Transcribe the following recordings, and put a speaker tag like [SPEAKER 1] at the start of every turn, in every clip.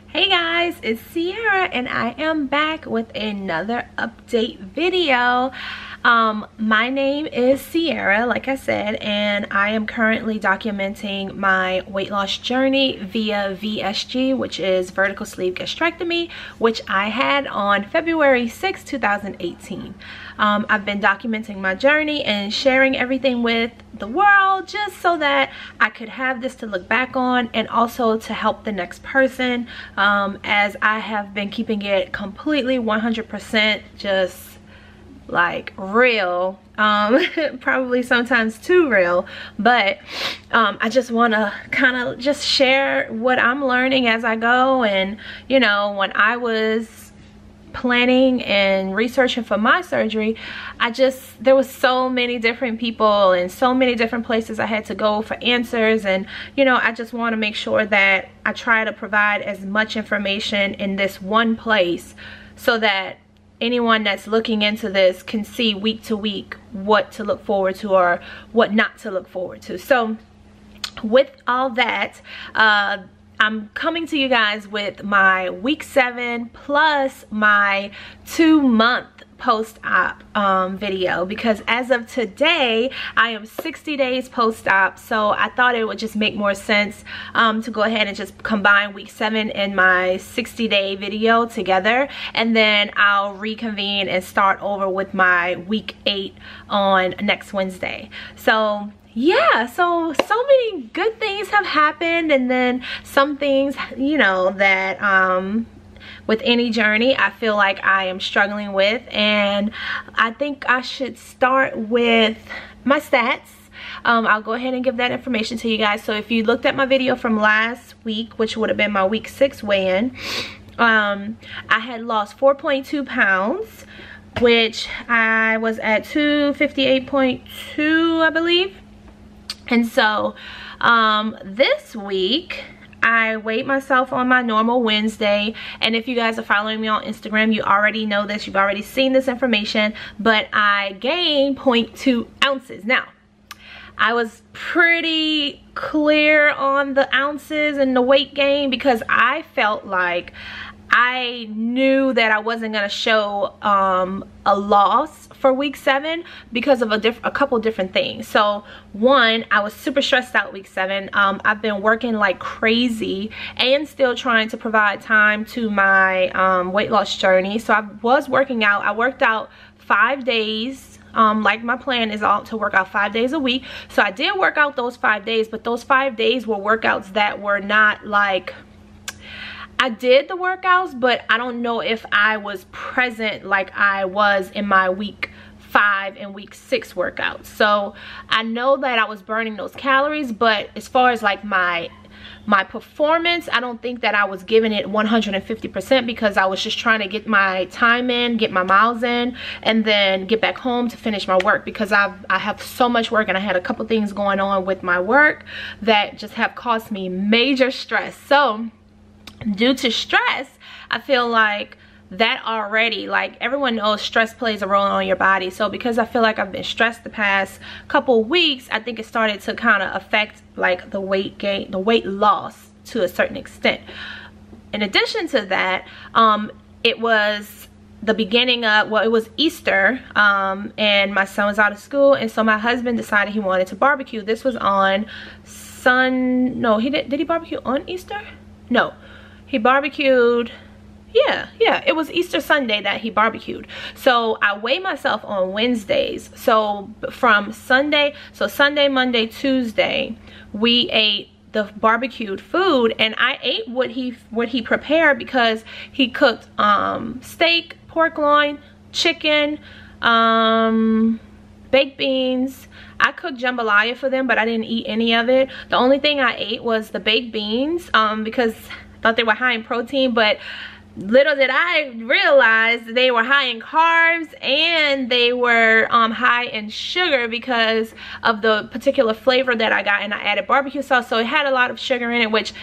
[SPEAKER 1] Hey guys, it's Sierra and I am back with another update video. My name is Sierra, like I said, and I am currently documenting my weight loss journey via VSG, which is vertical sleeve gastrectomy, which I had on February 6, 2018. I've been documenting my journey and sharing everything with the world just so that I could have this to look back on and also to help the next person, as I have been keeping it completely 100% just like real, probably sometimes too real, but I just want to kind of just share what I'm learning as I go. And you know, when I was planning and researching for my surgery, there was so many different people and so many different places I had to go for answers, and you know, I just want to make sure that I try to provide as much information in this one place so that anyone that's looking into this can see week to week what to look forward to or what not to look forward to. So with all that, I'm coming to you guys with my week 7 plus my 2-month post-op video, because as of today I am 60 days post-op, so I thought it would just make more sense to go ahead and just combine week 7 and my 60-day video together, and then I'll reconvene and start over with my week 8 on next Wednesday. So yeah, so many good things have happened, and then some things, you know, that with any journey I feel like I am struggling with, and I think I should start with my stats. I'll go ahead and give that information to you guys. So if you looked at my video from last week, which would have been my week 6 weigh-in, I had lost 4.2 pounds, which I was at 258.2, I believe. And so this week I weighed myself on my normal Wednesday, and if you guys are following me on Instagram, you already know this, you've already seen this information, but I gained 0.2 ounces. Now, I was pretty clear on the ounces and the weight gain because I felt like I knew that I wasn't going to show a loss for week 7 because of a couple different things. So one, I was super stressed out week 7. I've been working like crazy and still trying to provide time to my weight loss journey. So I was working out. I worked out 5 days. Like my plan is to work out 5 days a week. So I did work out those 5 days, but those 5 days were workouts that were not like, I did the workouts, but I don't know if I was present like I was in my week 5 and week 6 workouts. So I know that I was burning those calories, but as far as like my performance, I don't think that I was giving it 150% because I was just trying to get my time in, get my miles in, and then get back home to finish my work, because I have so much work and I had a couple things going on with my work that just have caused me major stress. So due to stress, I feel like that already, like everyone knows stress plays a role on your body. So because I feel like I've been stressed the past couple weeks, I think it started to kind of affect like the weight gain, the weight loss to a certain extent. In addition to that, it was the beginning of, well, it was Easter, and my son was out of school, and so my husband decided he wanted to barbecue. This was on no, he did he barbecue on Easter? No. He barbecued, yeah, it was Easter Sunday that he barbecued. So I weigh myself on Wednesdays. So from Sunday, so Sunday, Monday, Tuesday, we ate the barbecued food, and I ate what he prepared, because he cooked steak, pork loin, chicken, baked beans. I cooked jambalaya for them, but I didn't eat any of it. The only thing I ate was the baked beans, because I thought they were high in protein, but little did I realize they were high in carbs and they were high in sugar because of the particular flavor that I got, and I added barbecue sauce, so it had a lot of sugar in it, which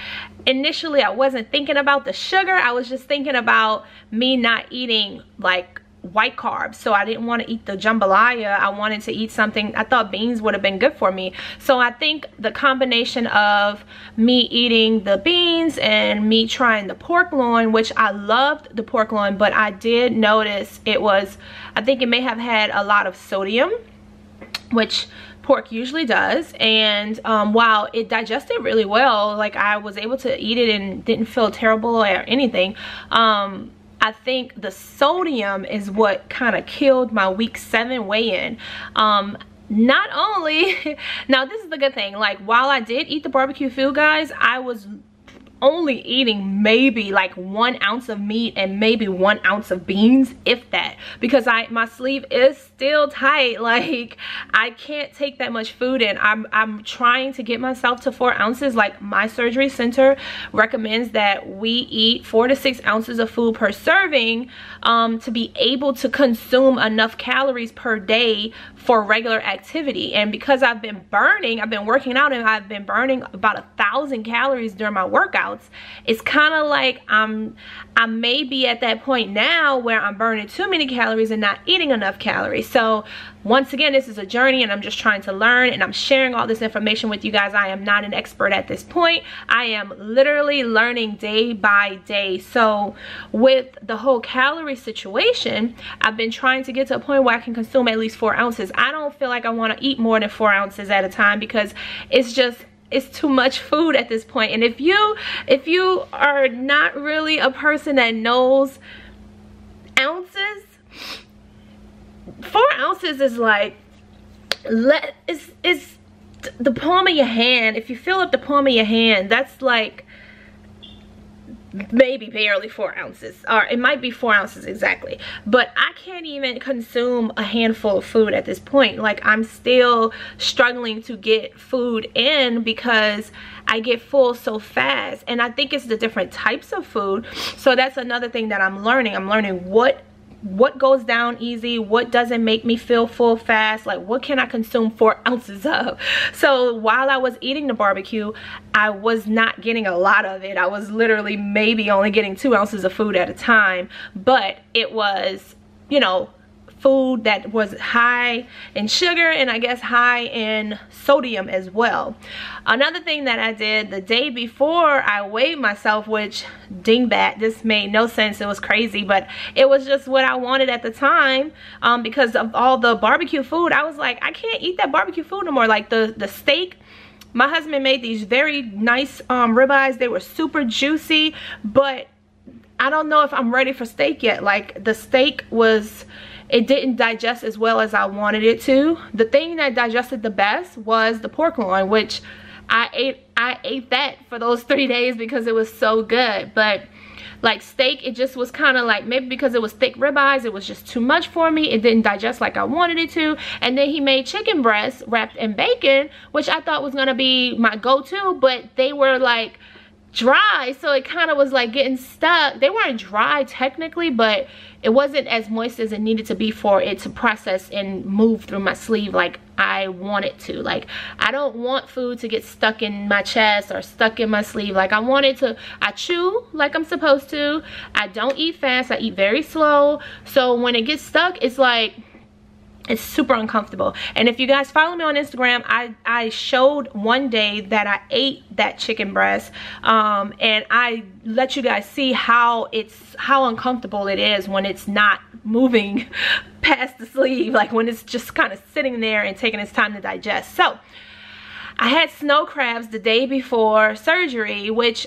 [SPEAKER 1] initially I wasn't thinking about the sugar. I was just thinking about me not eating like white carbs, so I didn't want to eat the jambalaya. I wanted to eat something. I thought beans would have been good for me. So I think the combination of me eating the beans and me trying the pork loin, which I loved the pork loin, but I did notice it was, I think it may have had a lot of sodium, which pork usually does. And while it digested really well, like I was able to eat it and didn't feel terrible or anything, I think the sodium is what kind of killed my week 7 weigh-in. Not only, now this is the good thing, like while I did eat the barbecue food, guys, I was only eating maybe like 1 ounce of meat and maybe 1 ounce of beans, if that, because my sleeve is still tight. Like I can't take that much food in. I'm trying to get myself to 4 ounces. Like my surgery center recommends that we eat 4 to 6 ounces of food per serving to be able to consume enough calories per day for regular activity. And because I've been working out and I've been burning about 1,000 calories during my workouts, it's kind of like I may be at that point now where I'm burning too many calories and not eating enough calories. So once again, this is a journey and I'm just trying to learn, and I'm sharing all this information with you guys. I am not an expert at this point. I am literally learning day by day. So with the whole calorie situation, I've been trying to get to a point where I can consume at least 4 ounces. I don't feel like I want to eat more than 4 ounces at a time, because it's too much food at this point. And if you are not really a person that knows ounces, 4 ounces is like, it's the palm of your hand. If you fill up the palm of your hand, that's like maybe barely 4 ounces, or it might be 4 ounces exactly. But I can't even consume a handful of food at this point. Like I'm still struggling to get food in because I get full so fast. And I think it's the different types of food. So that's another thing that I'm learning. I'm learning what goes down easy, what doesn't make me feel full fast, like what can I consume 4 ounces of. So while I was eating the barbecue, I was not getting a lot of it. I was literally maybe only getting 2 ounces of food at a time, but it was, you know, food that was high in sugar and I guess high in sodium as well. Another thing that I did the day before I weighed myself, which dingbat, this made no sense, it was crazy, but it was just what I wanted at the time, because of all the barbecue food. I was like, I can't eat that barbecue food no more. Like the steak, my husband made these very nice ribeyes. They were super juicy, but I don't know if I'm ready for steak yet. Like the steak it didn't digest as well as I wanted it to. The thing that digested the best was the pork loin, which I ate that for those 3 days because it was so good. But like steak, it just was kind of like, maybe because it was thick ribeyes, it was just too much for me. It didn't digest like I wanted it to. And then he made chicken breasts wrapped in bacon, which I thought was gonna be my go-to, but they were like dry, so it kind of was like getting stuck. They weren't dry technically, but it wasn't as moist as it needed to be for it to process and move through my sleeve like I want it to. Like I don't want food to get stuck in my chest or stuck in my sleeve. Like I want it to, I chew like I'm supposed to. I don't eat fast, I eat very slow. So when it gets stuck, it's like, it's super uncomfortable. And if you guys follow me on Instagram, I showed one day that I ate that chicken breast, and I let you guys see how uncomfortable it is when it's not moving past the sleeve, like when it's just kind of sitting there and taking its time to digest. So I had snow crabs the day before surgery, which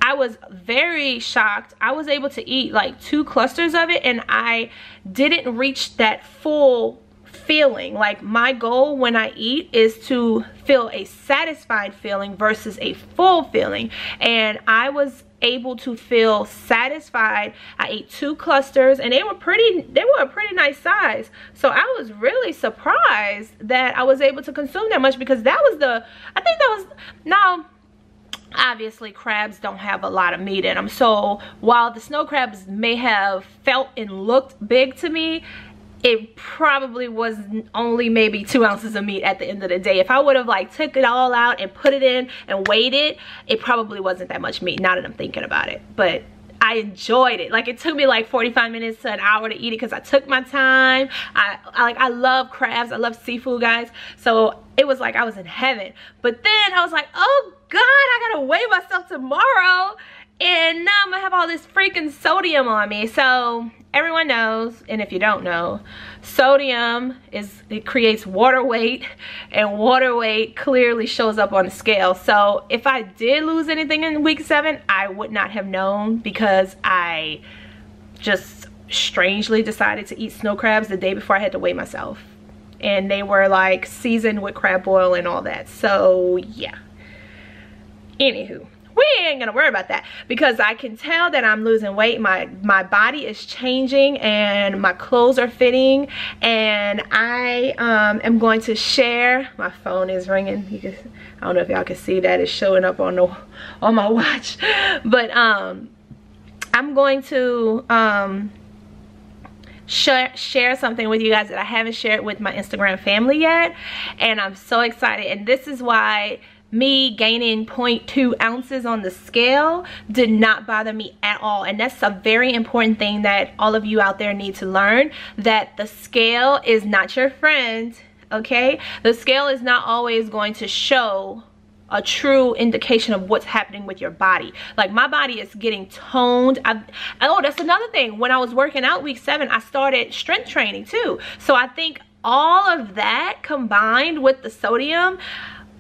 [SPEAKER 1] I was very shocked. I was able to eat like 2 clusters of it, and I didn't reach that full feeling. Like my goal when I eat is to feel a satisfied feeling versus a full feeling, and I was able to feel satisfied. I ate 2 clusters and they were a pretty nice size. So I was really surprised that I was able to consume that much, because now obviously crabs don't have a lot of meat in them. So while the snow crabs may have felt and looked big to me, it probably was only maybe 2 ounces of meat at the end of the day. If I would have like took it all out and put it in and weighed it, it probably wasn't that much meat, now that I'm thinking about it. But I enjoyed it. Like, it took me like 45 minutes to an hour to eat it because I took my time. I love crabs. I love seafood, guys. So it was like I was in heaven. But then I was like, oh God, I gotta weigh myself tomorrow. And now I'm gonna have all this freaking sodium on me. So everyone knows, and if you don't know, sodium it creates water weight, and water weight clearly shows up on the scale. So if I did lose anything in week 7, I would not have known, because I just strangely decided to eat snow crabs the day before I had to weigh myself, and they were like seasoned with crab oil and all that. So yeah, anywho, we ain't gonna worry about that, because I can tell that I'm losing weight. My body is changing and my clothes are fitting, and I am going to share. My phone is ringing. I don't know if y'all can see that. It's showing up on my watch, but I'm going to share something with you guys that I haven't shared with my Instagram family yet, and I'm so excited. And this is why me gaining 0.2 ounces on the scale did not bother me at all. And that's a very important thing that all of you out there need to learn, that the scale is not your friend, okay? The scale is not always going to show a true indication of what's happening with your body. Like, my body is getting toned. Oh, that's another thing. When I was working out week 7, I started strength training too. So I think all of that combined with the sodium,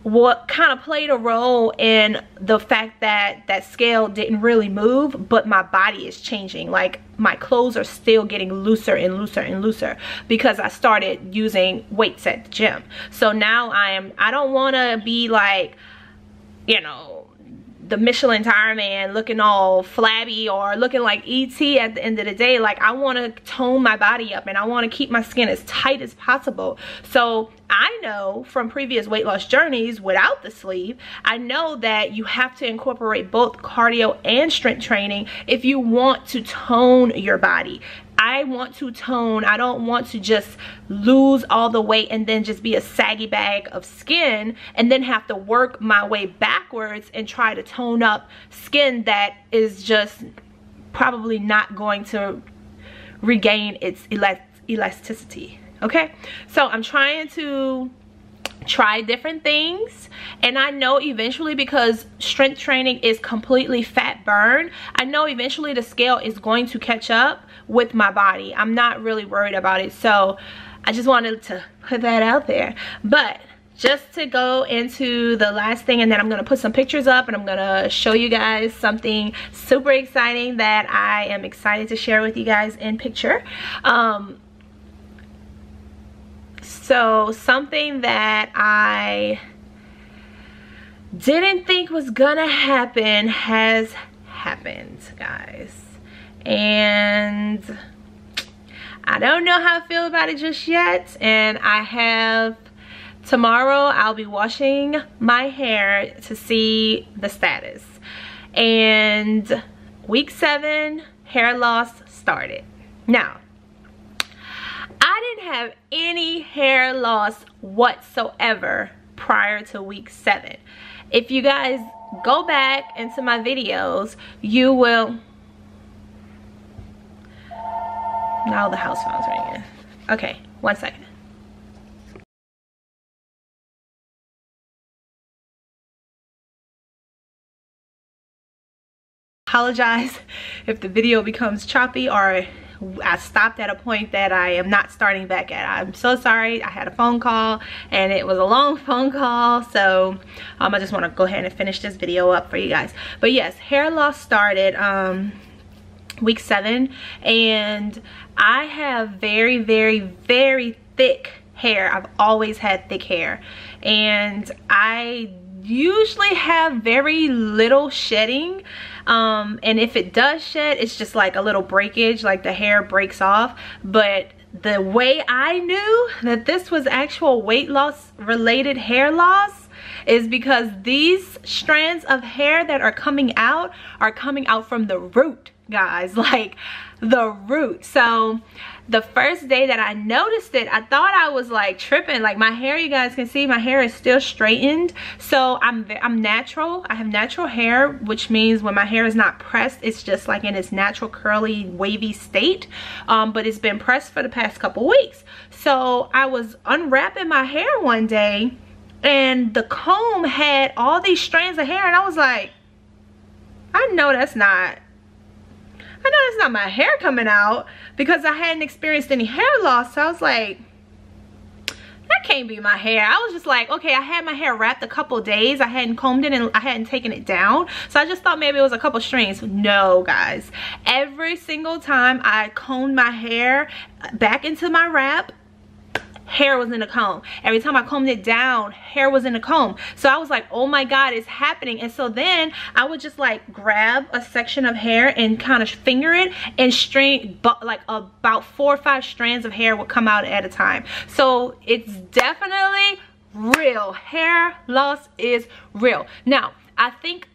[SPEAKER 1] what kind of played a role in the fact that that scale didn't really move, but my body is changing. Like, my clothes are still getting looser and looser and looser because I started using weights at the gym. So now I don't want to be like, you know, the Michelin tire man looking all flabby or looking like ET at the end of the day. Like, I want to tone my body up, and I want to keep my skin as tight as possible. So I know from previous weight loss journeys without the sleeve, I know that you have to incorporate both cardio and strength training if you want to tone your body. I want to tone. I don't want to just lose all the weight and then just be a saggy bag of skin and then have to work my way backwards and try to tone up skin that is just probably not going to regain its elasticity. Okay, so I'm trying to try different things, and I know eventually, because strength training is completely fat burn, I know eventually the scale is going to catch up with my body. I'm not really worried about it, so I just wanted to put that out there. But just to go into the last thing, and then I'm going to put some pictures up, and I'm going to show you guys something super exciting that I am excited to share with you guys in picture. So something that I didn't think was gonna happen has happened, guys. And I don't know how I feel about it just yet. And tomorrow I'll be washing my hair to see the status. And week 7, hair loss started. Now, I didn't have any hair loss whatsoever prior to week 7. If you guys go back into my videos, you will... Now the house phone's ringing. Okay, 1 second. Apologize if the video becomes choppy or I stopped at a point that I am not starting back at. I'm so sorry. I had a phone call and it was a long phone call, so I just want to go ahead and finish this video up for you guys. But yes, hair loss started week 7, and I have very, very, very thick hair. I've always had thick hair, and I usually have very little shedding, and if it does shed, it's just like a little breakage, like the hair breaks off. But the way I knew that this was actual weight loss related hair loss is because these strands of hair that are coming out from the root, guys, like the root. So the first day that I noticed it, I thought I was like tripping. Like my hair, you guys can see my hair is still straightened. So I'm natural. I have natural hair, which means when my hair is not pressed, it's just like in its natural curly wavy state. But it's been pressed for the past couple weeks. So I was unwrapping my hair one day and the comb had all these strands of hair, and I was like, I know that's not my hair coming out, because I hadn't experienced any hair loss. So I was like, that can't be my hair. I was just like, okay, I had my hair wrapped a couple days. I hadn't combed it and I hadn't taken it down. So I just thought maybe it was a couple strands. No, guys. Every single time I combed my hair back into my wrap, hair was in the comb. Every time I combed it down, hair was in the comb. So I was like, oh my God, it's happening. And so then I would just like grab a section of hair and kind of finger it and string, like about 4 or 5 strands of hair would come out at a time. So it's definitely real. Hair loss is real. Now, I think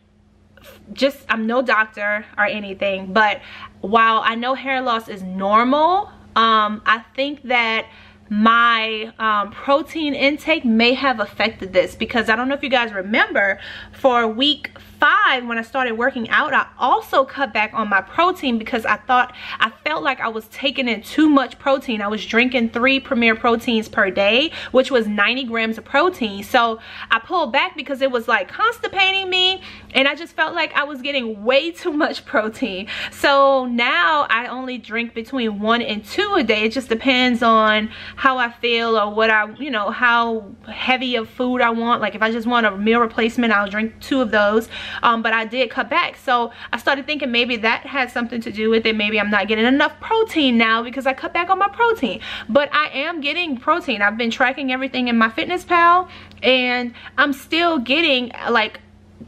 [SPEAKER 1] I'm no doctor or anything, but while I know hair loss is normal, I think that my protein intake may have affected this, because I don't know if you guys remember, for week 5 when I started working out, I also cut back on my protein because I felt like I was taking in too much protein. I was drinking 3 Premier Proteins per day, which was 90 grams of protein. So I pulled back because it was like constipating me, and I just felt like I was getting way too much protein. So now I only drink between 1 and 2 a day. It just depends on how I feel or what how heavy of food I want. Like if I just want a meal replacement, I'll drink 2 of those. But I did cut back. So I started thinking maybe that had something to do with it. Maybe I'm not getting enough protein now because I cut back on my protein. But I am getting protein. I've been tracking everything in MyFitnessPal, and I'm still getting like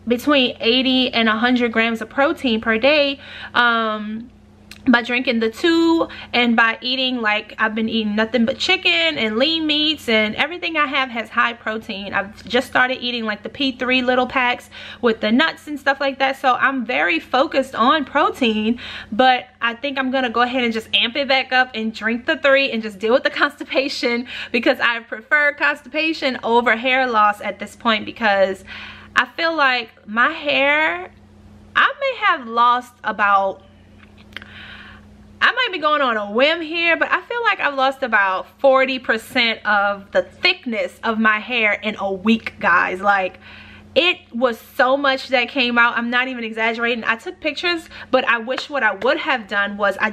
[SPEAKER 1] between 80 and 100 grams of protein per day, by drinking the 2 and by eating, like I've been eating nothing but chicken and lean meats, and everything I have has high protein. I've just started eating like the P3 little packs with the nuts and stuff like that. So I'm very focused on protein, but I think I'm gonna go ahead and just amp it back up and drink the 3 and just deal with the constipation, because I prefer constipation over hair loss at this point, because I feel like my hair, I may have lost about, I might be going on a whim here, but I feel like I've lost about 40% of the thickness of my hair in a week, guys. Like, it was so much that came out. I'm not even exaggerating. I took pictures, but I wish what I would have done was I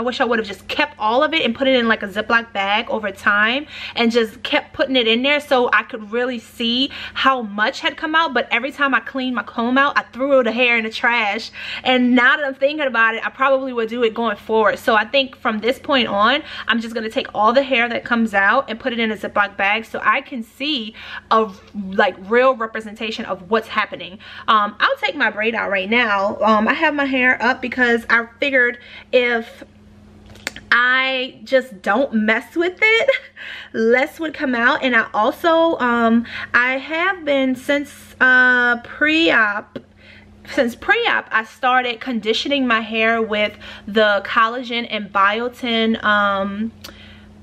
[SPEAKER 1] wish I would have just kept all of it and put it in like a Ziploc bag over time and just kept putting it in there so I could really see how much had come out. But every time I cleaned my comb out, I threw the hair in the trash. And now that I'm thinking about it, I probably would do it going forward. So I think from this point on, I'm just gonna take all the hair that comes out and put it in a Ziploc bag so I can see a like real representation of what's happening. I'll take my braid out right now. I have my hair up because I figured if I just don't mess with it, less would come out. And I also I have been since pre-op, I started conditioning my hair with the collagen and biotin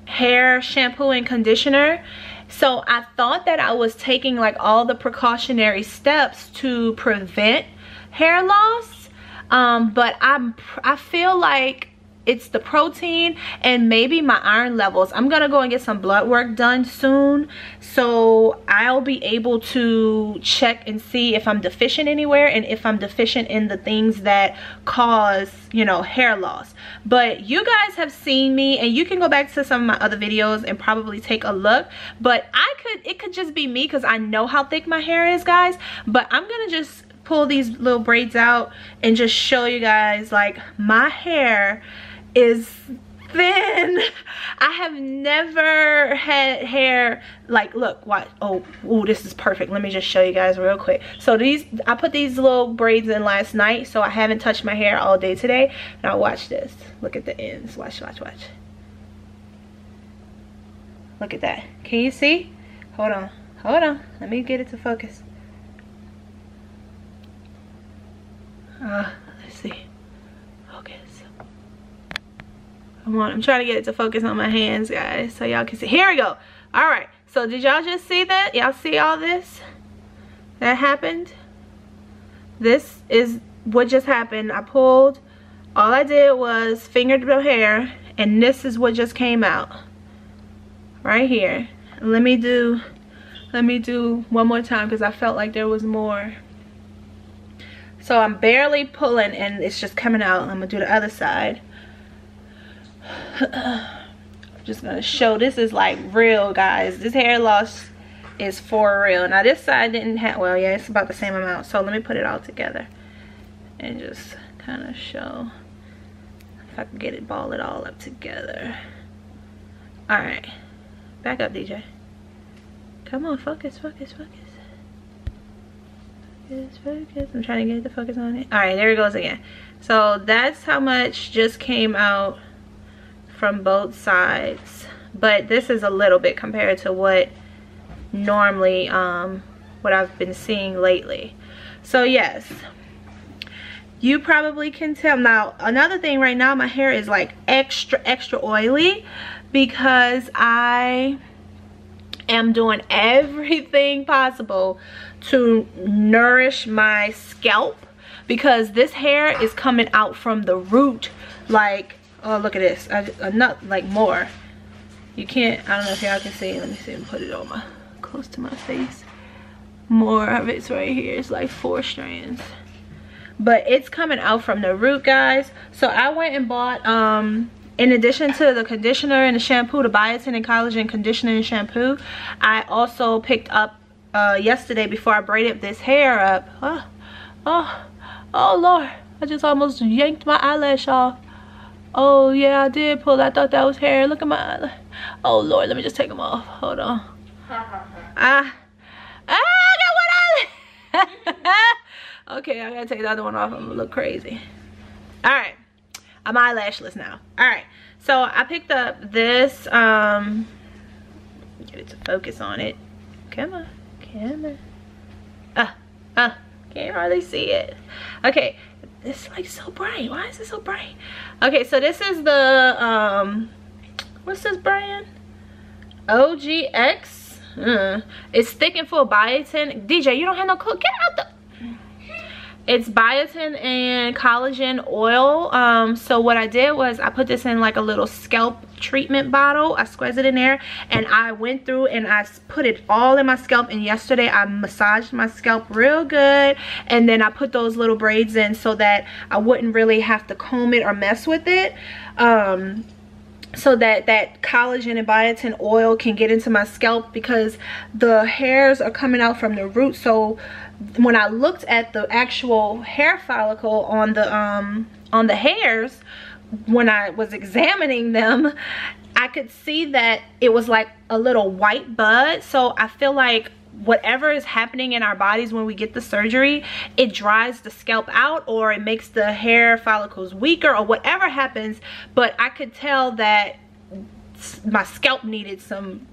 [SPEAKER 1] hair shampoo and conditioner. So I thought that I was taking like all the precautionary steps to prevent hair loss, but I feel like it's the protein and maybe my iron levels. I'm gonna go and get some blood work done soon, so I'll be able to check and see if I'm deficient anywhere and if I'm deficient in the things that cause, you know, hair loss. But you guys have seen me, and you can go back to some of my other videos and probably take a look. But it could just be me because I know how thick my hair is, guys. But I'm gonna just pull these little braids out and just show you guys, like, my hair is thin. I have never had hair like, look, what, oh, this is perfect. Let me just show you guys real quick. So I put these little braids in last night, so I haven't touched my hair all day today. Now watch this. Look at the ends. Watch. Look at that. Can you see? Hold on. Let me get it to focus. Let's see. Focus. Come on, I'm trying to get it to focus on my hands, guys, so y'all can see. Here we go. All right, so did y'all just see that? Y'all see all this that happened? This is what just happened. I pulled, all I did was fingered the hair, and this is what just came out right here. Let me do one more time because I felt like there was more. So I'm barely pulling and it's just coming out. I'm gonna do the other side. I'm just gonna show, this is like real, guys. This hair loss is for real. Now this side didn't have, well, yeah, it's about the same amount. So let me put it all together and just kind of show if I can get it, ball it all up together. All right, back up, DJ. Come on, focus, focus, focus. Focus, focus. I'm trying to get the focus on it. All right, there it goes again. So that's how much just came out from both sides. But this is a little bit compared to what normally, what I've been seeing lately. So yes, you probably can tell. Now, another thing right now, my hair is like extra oily because I am doing everything possible to nourish my scalp, because this hair is coming out from the root like, oh, look at this, not like more. You can't, I don't know if y'all can see. Let me see and put it on my, close to my face. More of it's right here. It's like 4 strands, but it's coming out from the root, guys. So I went and bought, in addition to the conditioner and the shampoo, the biotin and collagen conditioner and shampoo, I also picked up yesterday, before I braided this hair up. Oh Lord, I just almost yanked my eyelash off. Oh yeah, I did pull. I thought that was hair. Look at my eyelash. Oh Lord, let me just take them off. Hold on. I got one eyelash. Okay, I gotta take the other one off. I'm gonna look crazy. All right, I'm eyelashless now. All right, so I picked up this, get it to focus on it. Come on, come on. Can't hardly see it. Okay, it's like so bright. Why is it so bright? Okay, so this is the, what's this brand? OGX. It's thick and full biotin. DJ, you don't have no coat. Get out the... It's biotin and collagen oil. So what I did was I put this in like a little scalp treatment bottle. I squeezed it in there and I went through and I put it all in my scalp, and yesterday I massaged my scalp real good, and then I put those little braids in so that I wouldn't really have to comb it or mess with it, so that that collagen and biotin oil can get into my scalp, because the hairs are coming out from the root. So when I looked at the actual hair follicle on the hairs, when I was examining them, I could see that it was like a little white bud. So I feel like whatever is happening in our bodies when we get the surgery, it dries the scalp out, or it makes the hair follicles weaker, or whatever happens. But I could tell that my scalp needed something.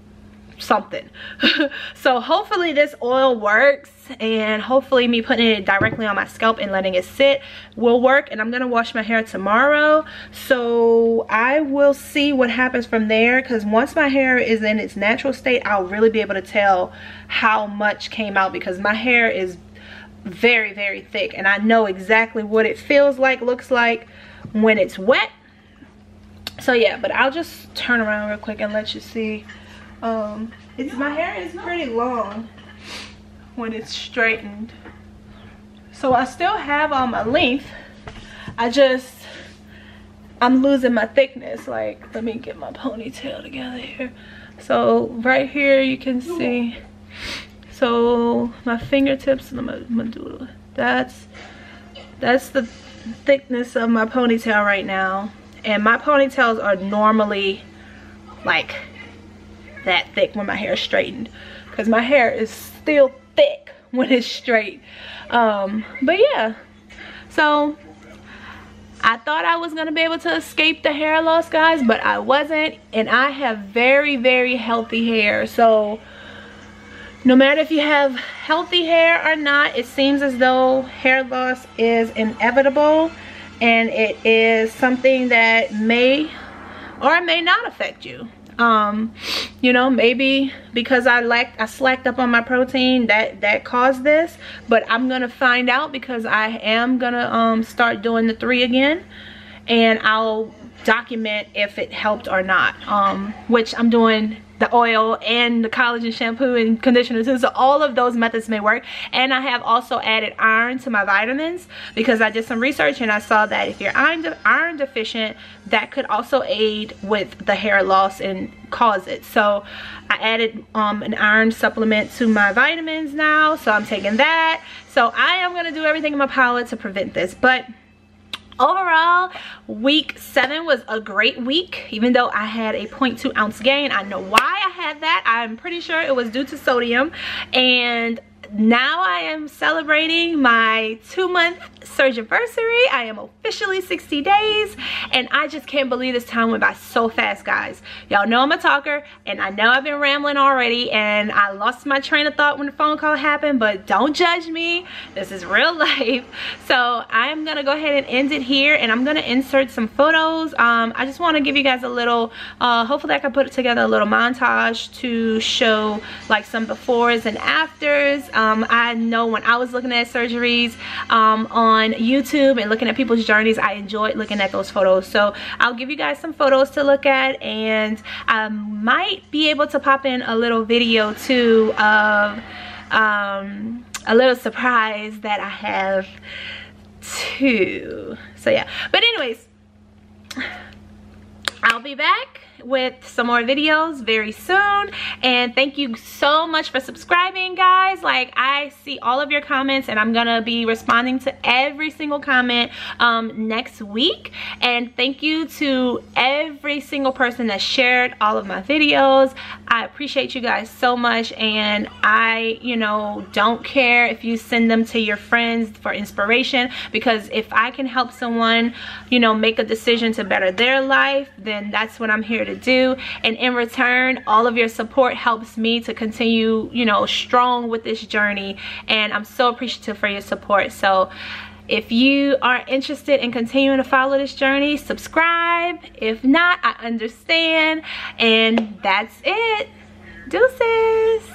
[SPEAKER 1] So hopefully this oil works, and hopefully me putting it directly on my scalp and letting it sit will work. And I'm gonna wash my hair tomorrow, so I will see what happens from there, because once my hair is in its natural state, I'll really be able to tell how much came out, because my hair is very, very thick, and I know exactly what it feels like, looks like when it's wet. So yeah, but I'll just turn around real quick and let you see. My hair is pretty long when it's straightened, so I still have all my length. I'm losing my thickness. Like, let me get my ponytail together here. So right here you can see, so my fingertips and my medulla, that's the thickness of my ponytail right now. And my ponytails are normally like that thick when my hair is straightened, because my hair is still thick when it's straight. But yeah, so I thought I was gonna be able to escape the hair loss, guys, but I wasn't. And I have very, very healthy hair, so no matter if you have healthy hair or not, it seems as though hair loss is inevitable, and it is something that may or it may not affect you. You know, maybe because I slacked up on my protein that caused this, but I'm gonna find out, because I am gonna start doing the 3 again, and I'll document if it helped or not. Which I'm doing the oil and the collagen shampoo and conditioner too, so all of those methods may work. And I have also added iron to my vitamins, because I did some research and I saw that if you're iron deficient, that could also aid with the hair loss and cause it. So I added an iron supplement to my vitamins now, so I'm taking that. So I am going to do everything in my power to prevent this. But overall, week 7 was a great week, even though I had a 0.2 ounce gain. I know why I had that. I'm pretty sure it was due to sodium. And now I am celebrating my 2-month surgiversary. I am officially 60 days, and I just can't believe this time went by so fast, guys. Y'all know I'm a talker, and I know I've been rambling already, and I lost my train of thought when the phone call happened, but don't judge me. This is real life. So I'm gonna go ahead and end it here, and I'm gonna insert some photos. I just want to give you guys a little, hopefully I can put together a little montage to show like some befores and afters. I know when I was looking at surgeries on YouTube and looking at people's journeys, I enjoyed looking at those photos. So I'll give you guys some photos to look at, and I might be able to pop in a little video too of a little surprise that I have too. So yeah, but anyways, I'll be back with some more videos very soon, and thank you so much for subscribing, guys. Like, I see all of your comments, and I'm gonna be responding to every single comment next week. And thank you to every single person that shared all of my videos. I appreciate you guys so much, and I, you know, don't care if you send them to your friends for inspiration, because if I can help someone, you know, make a decision to better their life, then that's what I'm here to do. And in return, all of your support helps me to continue, you know, strong with this journey, and I'm so appreciative for your support. So if you are interested in continuing to follow this journey, subscribe. If not, I understand. And that's it. Deuces.